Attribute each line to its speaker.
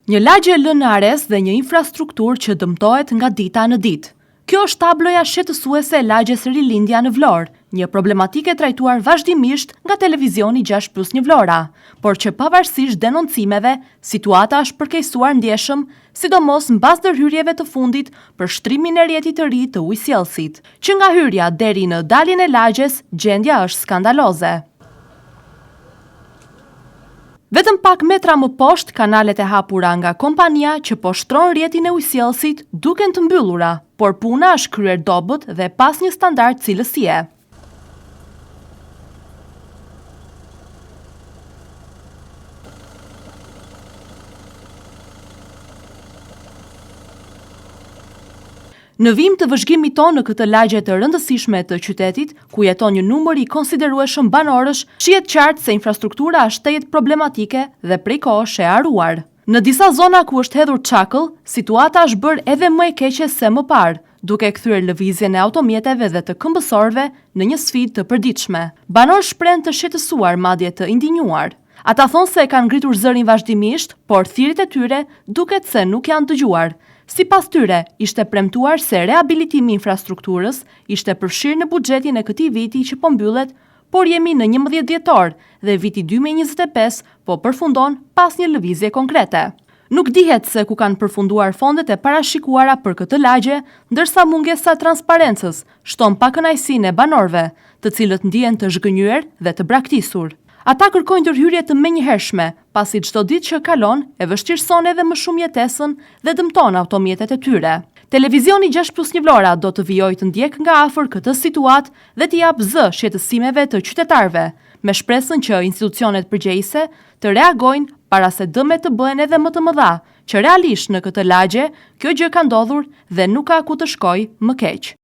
Speaker 1: Një lagje lënë në arrest dhe një infrastrukturë që dëmtohet nga dita në ditë. Kjo është tabloja shqetësuese e lagjes Rilindja në Vlorë, një problematike trajtuar vazhdimisht nga televizioni 6+1 Vlora, por që pavarësisht denoncimeve, situata është përkeqësuar ndjeshëm, sidomos mbas ndërhyrjeve të fundit për shtrimin e rrjetit të ri të ujësjellësit, që nga hyrja deri në daljen e lagjes, gjendja është skandaloze. Vetëm pak metra më poshtë, kanalet e hapura nga kompania që po shtron rrjetin e ujësjellësit duken të mbyllura, por puna është kryer dobët dhe pas një standard cilësie. Në vim të vëzhgimit tonë në këtë lagje të rëndësishme të qytetit, ku jeton një numër i konsiderueshëm banorësh, shihet qartë se infrastruktura është tejet problematike dhe prej kohësh e haruar. Në disa zona ku është hedhur çakëll, situata është bërë edhe më e keqe se më parë, duke kthyer lëvizjen e automjeteve dhe të këmbësorëve në një sfidë të përditshme. Banorë shprehen të shqetësuar, madje të indinjuar. Ata thonë se e kanë ngritur zërin vazhdimisht, por thirrjet e tyre duket se nuk janë dëgjuar. Sipas tyre, ishte premtuar se rehabilitimi i infrastrukturës ishte përfshirë në buxhetin e këtij viti që po mbyllet, por jemi në 11 dhjetor dhe viti 2025 po përfundon pas një lëvizje konkrete. Nuk dihet se ku kanë përfunduar fondet e parashikuara për këtë lagje, ndërsa mungesa e transparencës shton pa kënaqësinë e banorëve, të cilët ndihen të zhgënjur dhe të braktisur. Ata kërkojnë ndërhyrje të menjëhershme, pasi çdo ditë që kalon e vështirëson edhe më shumë jetesën dhe dëmton automjetet e tyre. Televizioni 6+1 Vlora do të vijojë të ndjek nga afër këtë situatë dhe t'i jap zë shqetësimeve të qytetarëve, me shpresën që institucionet përgjegjëse të reagojnë para se dëmet të bëhen edhe më të mëdha, që realisht në këtë lagje kjo gjë ka ndodhur dhe nuk ka ku të shkojë më keq.